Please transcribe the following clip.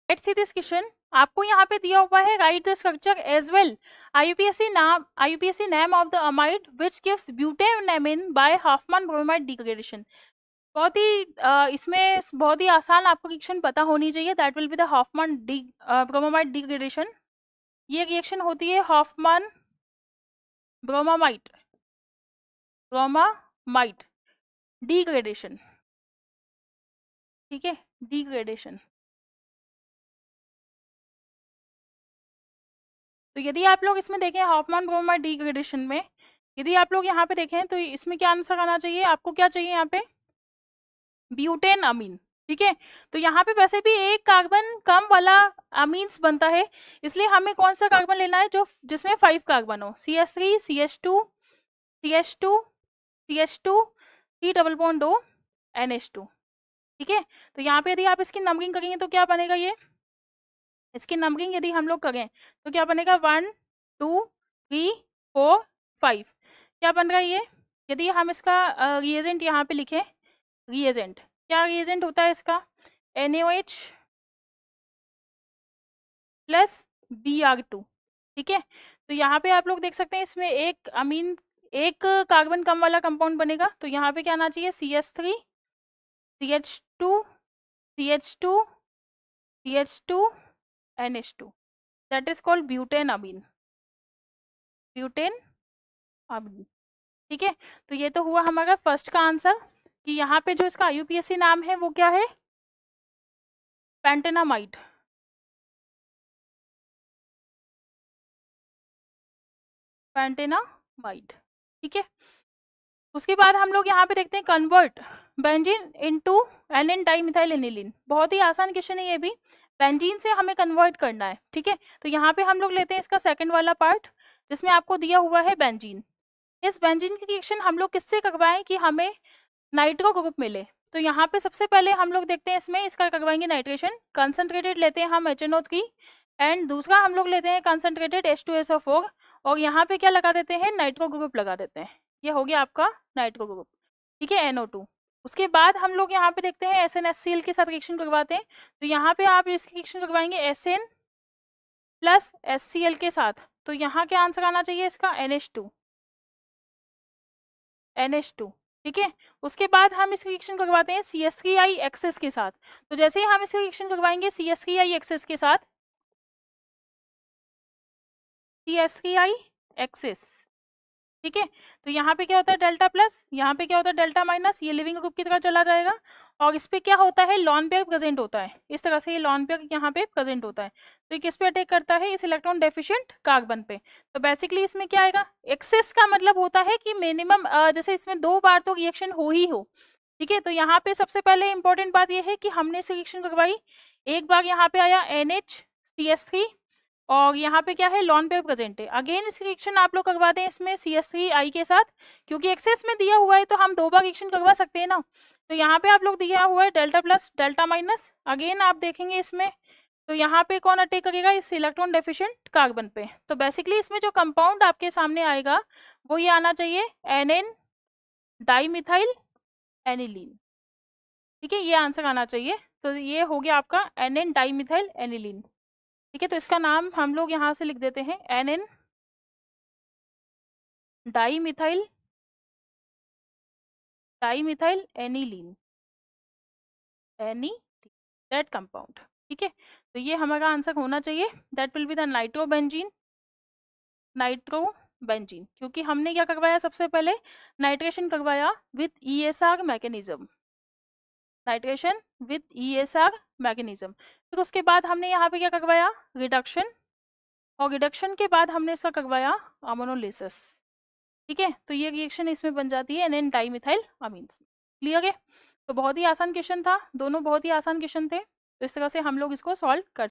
Let's see this question. आपको यहाँ पे दिया हुआ है right the structure as well IUPAC name of the amide which gives butanamine by Hofmann bromide degradation. बहुत ही इसमें बहुत ही आसान आपको रिएक्शन पता होनी चाहिए, that will be the Hoffmann bromide degradation. ये रिएक्शन होती है हॉफमैन ब्रोमाइड डिग्रेडेशन, ठीक है, डिग्रेडेशन। तो यदि आप लोग इसमें देखें हॉफमैन ब्रोमाइड डिग्रेडेशन में, यदि आप लोग यहाँ पे देखें तो इसमें क्या आंसर आना चाहिए, आपको क्या चाहिए यहाँ पे, ब्यूटेन अमीन, ठीक है। तो यहाँ पे वैसे भी एक कार्बन कम वाला अमीन्स बनता है, इसलिए हमें कौन सा कार्बन लेना है जो जिसमें 5 कार्बन हो, CH3 CH2 CH2 CH2 C double bond O NH2, ठीक है। तो यहाँ पे यदि आप इसकी नंबरिंग करेंगे तो क्या बनेगा, ये इसकी नंबरिंग यदि हम लोग करें तो क्या बनेगा 1 2 3 4 5, क्या बन रहा है ये। यदि हम इसका रिएजेंट यहाँ पे लिखें, रिएजेंट क्या रिएजेंट होता है इसका, NaOH प्लस Br2, ठीक है। तो यहाँ पे आप लोग देख सकते हैं इसमें एक अमीन एक कार्बन कम वाला कंपाउंड बनेगा, तो यहाँ पे क्या आना चाहिए CH3 CH2 CH2 CH2 NH2, that is called butane amine, butane amine, ठीक है। तो ये तो हुआ हमारा फर्स्ट का आंसर कि यहाँ पे जो इसका IUPAC नाम है वो क्या है, पेंटेनामाइड, पेंटेनामाइड, ठीक है। उसके बाद हम लोग यहाँ पे देखते हैं convert benzene into aniline dimethyl aniline. बहुत ही आसान क्वेश्चन है ये भी, बेंजीन से हमें कन्वर्ट करना है, ठीक है। तो यहाँ पे हम लोग लेते हैं इसका सेकंड वाला पार्ट जिसमें आपको दिया हुआ है बेंजीन। इस बेंजीन की रिएक्शन हम लोग किससे करवाएं कि हमें नाइट्रो ग्रुप मिले। तो यहाँ पे सबसे पहले हम लोग देखते हैं इसमें इसका करवाएंगे नाइट्रेशन, कंसंट्रेटेड लेते हैं हम HNO3 एंड दूसरा हम लोग लेते हैं कंसंट्रेटेड H2SO4 और यहाँ पे क्या लगा देते हैं, नाइट्रो ग्रुप लगा देते हैं। ये हो गया आपका नाइट्रो ग्रुप, ठीक है, NO2। उसके बाद हम लोग यहाँ पे देखते हैं SnHCl के साथ रिएक्शन करवाते हैं। तो यहाँ पे आप इसकी रिएक्शन करवाएंगे SN प्लस HCl के साथ, तो यहाँ क्या आंसर आना चाहिए इसका NH2, ठीक है। उसके बाद हम इस रिएक्शन करवाते हैं CH3I एक्सेस के साथ। तो जैसे ही हम इस रिएक्शन करवाएंगे CH3I एक्सेस के साथ, CH3I एक्सेस, ठीक है। तो यहाँ पे क्या होता है डेल्टा प्लस, यहाँ पे क्या होता है डेल्टा माइनस, ये लिविंग ग्रुप की तरह चला जाएगा और इस पे क्या होता है लॉन पेयर प्रेजेंट होता है, इस तरह से ये लॉन पेयर यहाँ पे प्रेजेंट होता है। तो ये किस पे अटैक करता है, इस इलेक्ट्रॉन डेफिशिएंट कार्बन पे। तो बेसिकली इसमें क्या आएगा, एक्सेस का मतलब होता है कि मिनिमम जैसे इसमें 2 बार तो रिएक्शन हो ही हो, ठीक है। तो यहाँ पे सबसे पहले इंपॉर्टेंट बात यह है कि हमने इस रिएक्शन करवाई, एक बार यहाँ पे आया NHCH3 और यहाँ पे क्या है लॉन पेयर प्रेजेंट है। अगेन इस रिएक्शन आप लोग करवा दें इसमें CH3I के साथ, क्योंकि एक्सेस में दिया हुआ है तो हम 2 बार रिएक्शन करवा सकते हैं ना। तो यहाँ पे आप लोग दिया हुआ है delta plus delta minus, again आप देखेंगे इसमें तो यहाँ पे कौन अटैक करेगा, इस इलेक्ट्रॉन डेफिशिएंट कार्बन पे। तो बेसिकली इसमें जो कंपाउंड आपके सामने आएगा वो ये आना चाहिए NN डाइमिथाइल एनिलीन, ठीक है, ये आंसर आना चाहिए। तो ये हो गया आपका NN डाइमिथाइल एनिलीन, ठीक है। तो इसका नाम हम लोग यहाँ से लिख देते हैं NN dimethyl aniline, that compound, ठीक है। तो ये हमारा आंसर होना चाहिए, that will be the nitrobenzene, क्योंकि हमने क्या करवाया सबसे पहले नाइट्रेशन करवाया with ESR mechanism, nitration with ESR mechanism. फिर उसके बाद हमने यहाँ पे क्या करवाया रिडक्शन, और रिडक्शन के बाद हमने इसका करवाया अमोनोलिसिस, ठीक है। तो ये रिएक्शन इसमें बन जाती है NN डाइमिथाइल अमीन्स, क्लियर है। तो बहुत ही आसान क्वेश्चन था, दोनों बहुत ही आसान क्वेश्चन थे, तो इस तरह से हम लोग इसको सॉल्व कर